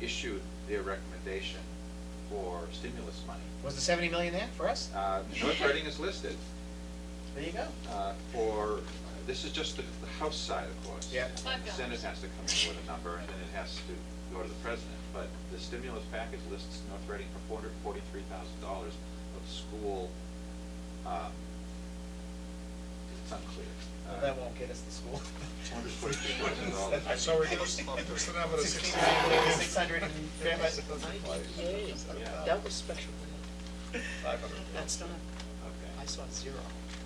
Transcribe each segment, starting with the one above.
issued their recommendation for stimulus money. Was the 70 million there for us? North Reading is listed There you go. for, this is just the House side, of course. Yeah. The Senate has to come in with a number, and then it has to go to the president. But the stimulus package lists North Reading for $443,000 of school, it's unclear. Well, that won't get us to school. $443,000. I saw it was the number of 600 and Yeah. That was special ed. 500. That's not, I Okay. saw 0.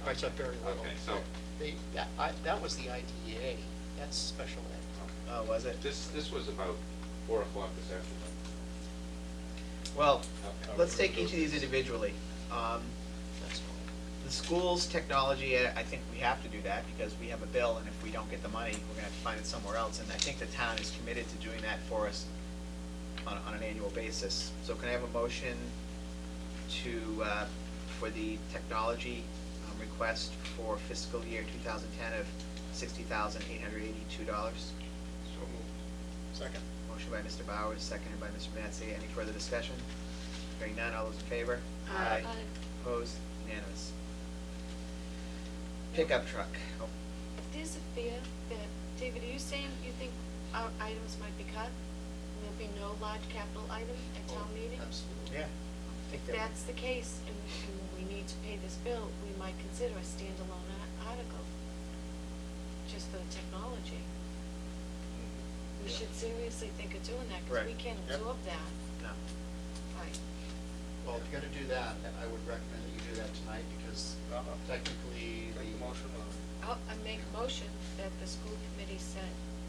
I saw very little. Okay, so That was the IDEA, that's special ed. Oh, was it? this was about 4 o'clock this afternoon. Well, Okay. let's take each of these individually. That's all. The school's technology, I think we have to do that because we have a bill, and if we don't get the money, we're gonna have to find it somewhere else. And I think the town is committed to doing that for us on an annual basis. So can I have a motion to, for the technology request for fiscal year 2010 of $60,882? So moved. Second. Motion by Mr. Bowers, seconded by Mr. Matsey. Any further discussion? Hearing none, all those in favor? Aye. Opposed? Unanimous. Pickup truck. Oh, There's a fear that, David, are you saying you think our items might be cut? There'll be no large capital item at town meeting? Absolutely. yeah. I think If that's the case, and we need to pay this bill, we might consider a standalone article, just for the technology. We should seriously think of doing that, because we Right. can't Yep. absorb that. No. Right. Well, if you're gonna do that, I would recommend that you do that tonight, because technically Make the motion. I make a motion that the school committee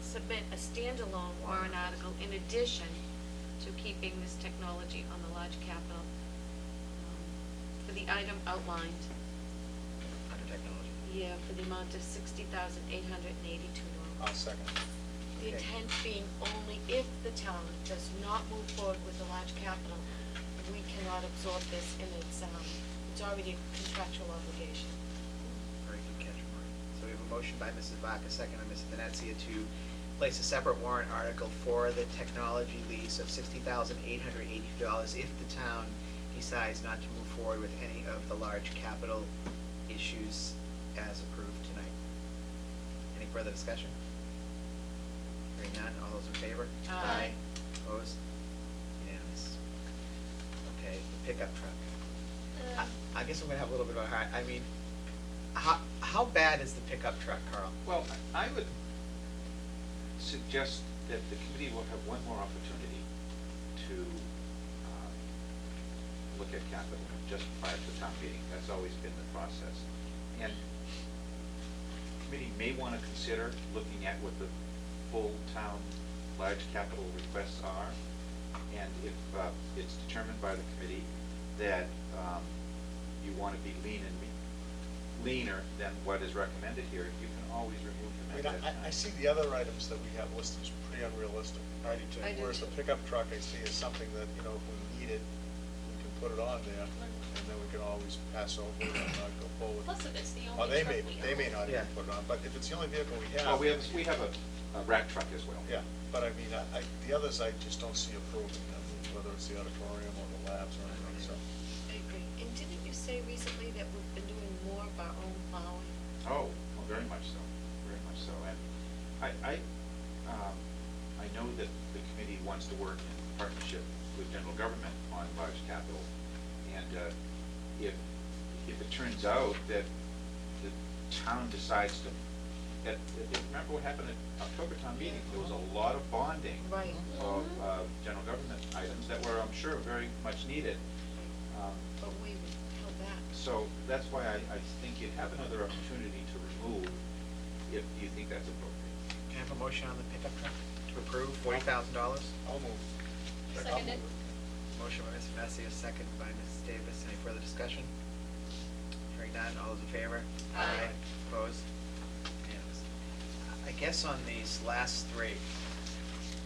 submit a standalone warrant article in addition to keeping this technology on the large capital for the item outlined, Under technology. for the amount of $60,882. I'll second. The Okay. intent being only if the town does not move forward with the large capital, we cannot absorb this, and it's already a contractual obligation. Very good catch, Maureen. So we have a motion by Mrs. Vaca, second by Mrs. Venezia, to place a separate warrant article for the technology lease of $60,882 if the town decides not to move forward with any of the large capital issues as approved tonight. Any further discussion? Hearing none, all those in favor? Aye. Opposed? Unanimous. Okay, the pickup truck. I guess I'm gonna have a little bit of a hard, I mean, how bad is the pickup truck, Carl? Well, I would suggest that the committee will have one more opportunity to look at capital just prior to town meeting. That's always been the process. And the committee may want to consider looking at what the full town large capital requests are. And if it's determined by the committee that you want to be leaner than what is recommended here, you can always remove them I at mean, that time. I see the other items that we have listed as pretty unrealistic. I do Whereas the too. pickup truck, I see as something that, if we need it, we can put it on there, and then we can always pass over it and not go forward. Plus, if it's the Or only they truck may, we own. not Yeah. even put it on, but if it's the only vehicle we have. Well, we have a rack truck as well. Yeah, but I mean, the others I just don't see approving them, whether it's the auditorium or the labs or anything, so. I agree. And didn't you say recently that we've been doing more of our own plowing? Oh, well, very much so, very much so. And I know that the committee wants to work in partnership with general government on large capital. And if it turns out that the town decides to, remember what happened at October town meeting? There was a lot of bonding Right. of general government items that were, I'm sure, very much needed. But we held back. So that's why I think you'd have another opportunity to remove if you think that's appropriate. Can I have a motion on the pickup truck to approve $40,000? I'll move. Seconded. Motion by Mr. Messier, second by Mrs. Davis. Any further discussion? Hearing none, all those in favor? Aye. Opposed? Unanimous. I guess on these last three,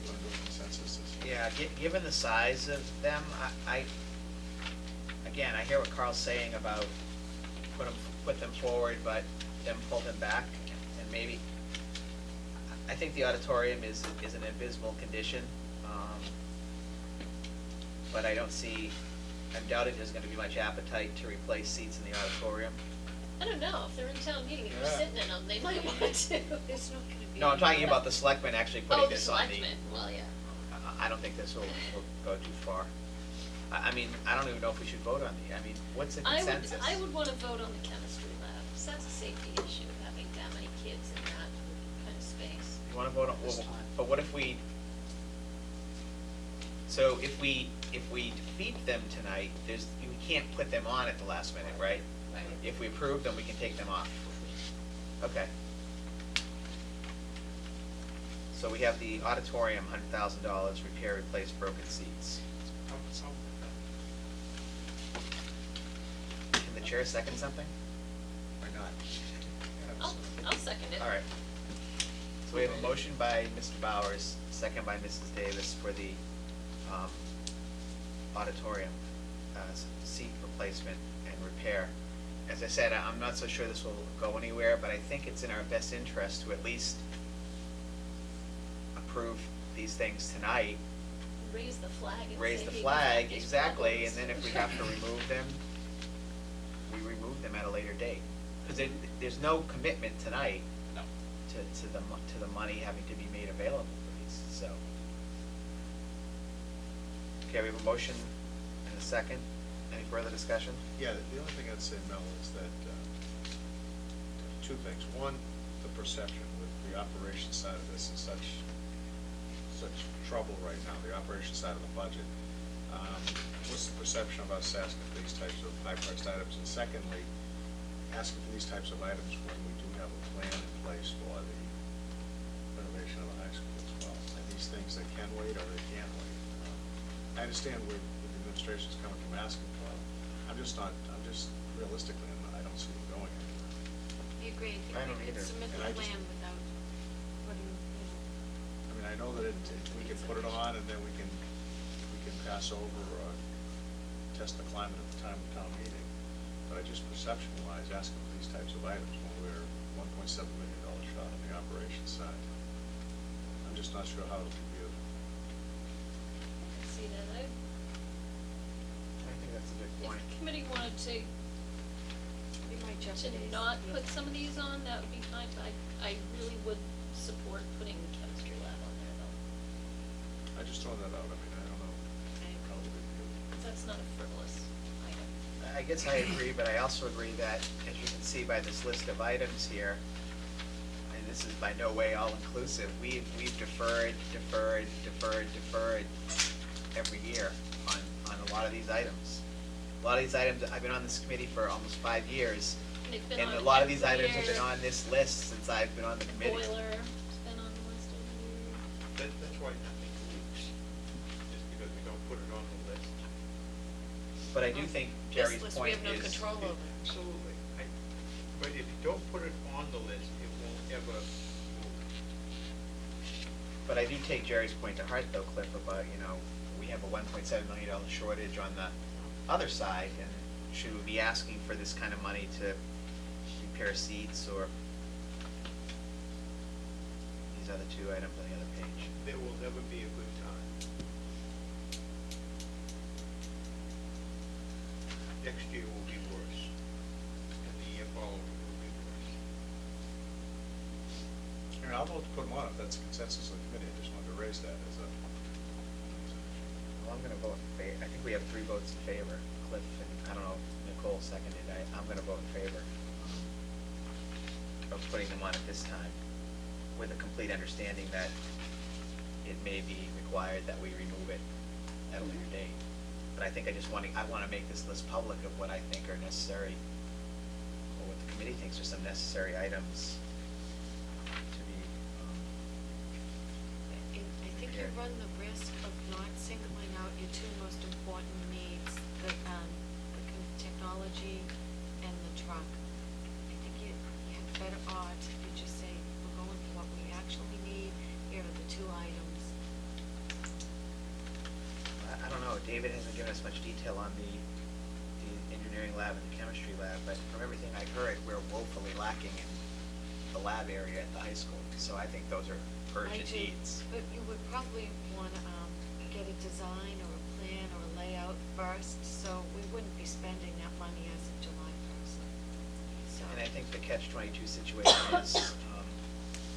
You want to do a consensus? yeah, given the size of them, again, I hear what Carl's saying about put them forward, but then pull them back, and maybe, I think the auditorium is in abysmal condition. but I don't see, I'm doubting there's gonna be much appetite to replace seats in the auditorium. I don't know, if they're in town meeting and they're Yeah. sitting in them, they might want to. There's not gonna be. No, I'm talking any- about the selectmen actually Oh, putting the this on the. selectmen, well, yeah. I don't think this will go too far. I mean, I don't even know if we should vote on the, I mean, what's the consensus? I would wanna vote on the chemistry lab, 'cause that's a safety issue, having that many kids in that kind of space. You wanna vote on, This well, time. but what if we, so if we defeat them tonight, we can't put them on at the last minute, right? Right. If we approve them, we can take them off. Okay. So we have the auditorium, $100,000, repair, replace broken seats. Can the chair second something? Why not? I'll second it. All right. So we have a motion by Mr. Bowers, second by Mrs. Davis for the auditorium seat replacement and repair. As I said, I'm not so sure this will go anywhere, but I think it's in our best interest to at least approve these things tonight, Raise the flag and raise say, the "Hey, we've flag, got these exactly, and problems." then if we have to remove them, we remove them at a later date. Because there's no commitment tonight No. to the money having to be made available for these, so. Okay, we have a motion and a second. Any further discussion? Yeah, the only thing I'd say, Mel, is that, two things. One, the perception with the operations side of this is such trouble right now, the operations side of the budget. What's the perception of us asking for these types of high-priced items? And secondly, asking for these types of items when we do have a plan in place for the renovation of the high school as well. And these things that can wait or they can't wait. I understand where the administration's coming from asking for them. I'm just realistically, I don't see them going anywhere. I agree, I I don't think we either. could submit And the I just- plan without putting, I mean, I know that we can put it on and then we can pass over or test the climate at the time of town meeting. But I just perception-wise, asking for these types of items when we're $1.7 million short on the operations side, I'm just not sure how it will be viewed. See that, I think that's a good if point. the committee wanted to we might jeopardize. not yeah. put some of these on, that would be fine, but I really would support putting the chemistry lab on there though. I just throw that out, I mean, I don't know how it will be viewed. 'Cause that's not a frivolous item. I guess I agree, but I also agree that, as you can see by this list of items here, and this is by no way all-inclusive, we've deferred every year on a lot of these items. A lot of these items, I've been on this committee for almost 5 years, They've been and on a lot of these every items have been year. on this list since I've been on the committee. Boiler's been on the list every year. That's why nothing moves, is because we don't put it on the list. But I do think This Jerry's list point we have no is. control over. Absolutely. But if you don't put it on the list, it won't ever move. But I do take Jerry's point to heart though, Cliff, about, we have a $1.7 million shortage on the other side, and should we be asking for this kind of money to repair seats or these other two items on the other page? There will never be a good time. Next year will be worse, and the year following will be worse. I mean, I'll vote to put them on if that's the consensus of the committee, I just wanted to raise that as a. Well, I'm gonna vote in favor. I think we have 3 votes in favor. Cliff and, I don't know, Nicole seconded. I'm gonna vote in favor of putting them on at this time, with a complete understanding that it may be required that we remove it at a later date. But I think I wanna make this list public of what I think are necessary, or what the committee thinks are some necessary items to be, I think you Yeah. run the risk of not singling out your 2 most important needs, the technology and the truck. I think you have better odds if you just say, we're going for what we actually need, here are the 2 items. I don't know, David hasn't given us much detail on the engineering lab and the chemistry lab, but from everything I heard, we're woefully lacking in the lab area at the high school. So I think those are I urgent do, needs. but you would probably wanna, get a design or a plan or layout first, so we wouldn't be spending that money as of July 1st. So. And I think the catch-22 situation is,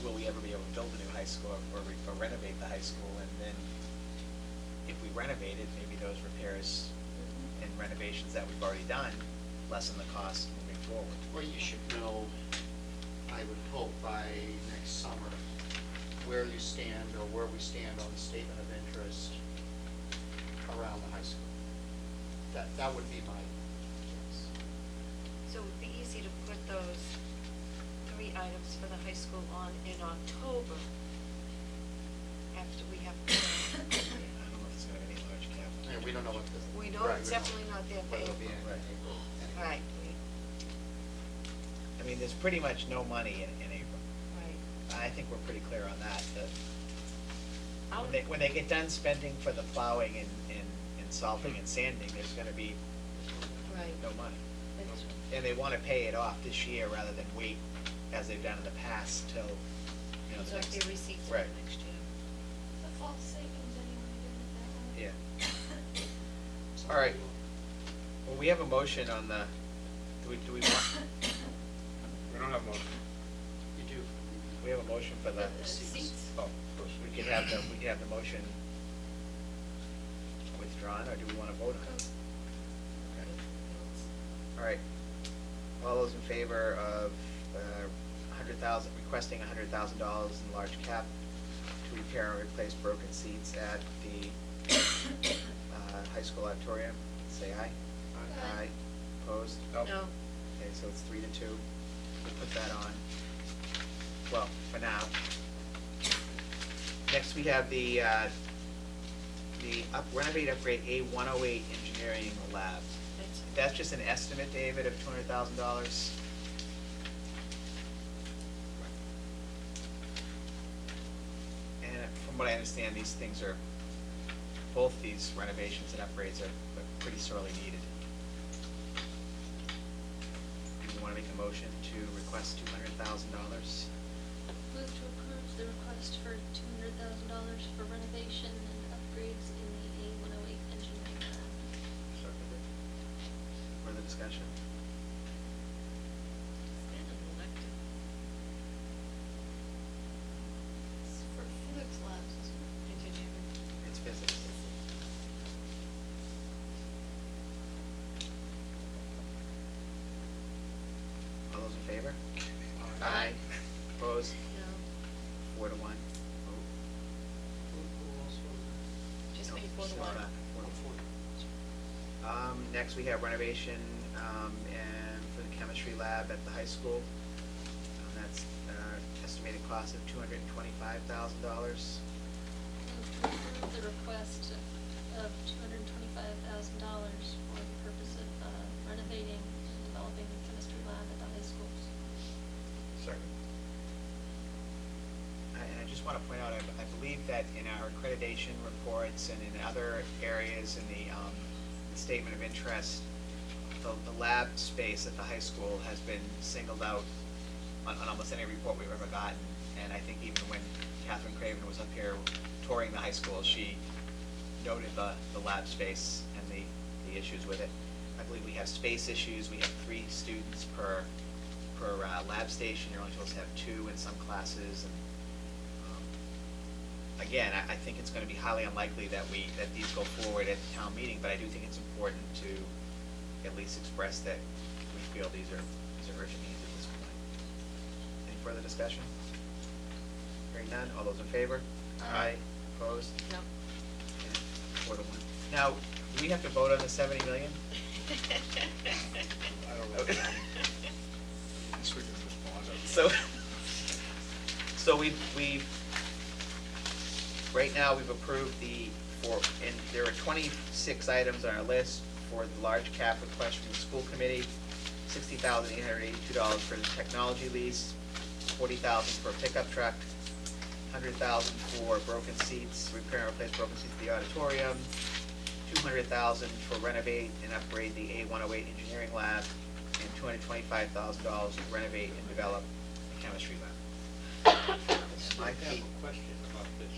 will we ever be able to build a new high school or renovate the high school? And then if we renovate it, maybe those repairs and renovations that we've already done lessen the cost moving forward. Well, you should know, I would hope by next summer, where you stand or where we stand on the statement of interest around the high school. That would be my guess. So it'd be easy to put those 3 items for the high school on in October, after we have. I don't know if it's gonna have any large capital. Yeah, we don't know what the. We know right, it's we don't definitely not there for what it'll be April. in April anyway. Right, I mean, there's pretty much no money in April. right. I think we're pretty clear on that, I'll- when they get done spending for the plowing and salting and sanding, there's gonna be Right. no money. That's right. And they wanna pay it off this year rather than wait, as they've done in the past, till, you know, the So next. if their receipts for Right. next year. The false savings anyway, doing it that way. Yeah. All right. Well, we have a motion on the, do we want, We don't have a motion. You do. we have a motion for the. The seats. Oh, we could have the motion withdrawn, or do we wanna vote on it? Okay. All right. All those in favor of requesting $100,000 in large cap to repair and replace broken seats at the high school auditorium, say aye. Aye. Opposed? Nope. No, Okay, so it's 3-2. We'll put that on, well, for now. Next, we have the renovate upgrade A108 engineering lab. That's just an estimate, David, of $200,000. And from what I understand, these things are, both these renovations and upgrades are pretty sorely needed. Do you want to make a motion to request $200,000? Move to approve the request for $200,000 for renovation and upgrades in the A108 engineering lab. Further discussion? it's kind of elective. It's for physics labs, isn't it? Engineering. It's physics. All those in favor? Aye. Opposed? No, 4-1. Who else was it? just No, me for the still one. not. Oh, 40. Next, we have renovation and for the chemistry lab at the high school. That's estimated cost of $225,000. Move to approve the request of $225,000 for the purpose of renovating and developing the chemistry lab at the high schools. Second. And I just want to point out, I believe that in our accreditation reports and in other areas in the statement of interest, the lab space at the high school has been singled out on almost any report we've ever gotten. And I think even when Catherine Craven was up here touring the high school, she noted the lab space and the issues with it. I believe we have space issues. We have 3 students per lab station. You're only supposed to have 2 in some classes. And again, I think it's going to be highly unlikely that these go forward at the town meeting, but I do think it's important to at least express that we feel these are urgent needs at this point. Any further discussion? Hearing none, all those in favor? Aye. Opposed? No. And 4-1. Now, do we have to vote on the 70 million? I don't know. This we can just bond it. So right now, we've approved and there are 26 items on our list for the large cap request from the school committee, $60,882 for the technology lease, $40,000 for a pickup truck, $100,000 for broken seats, repair and replace broken seats at the auditorium, $200,000 for renovate and upgrade the A108 engineering lab, and $225,000 to renovate and develop the chemistry lab. I have a question about this.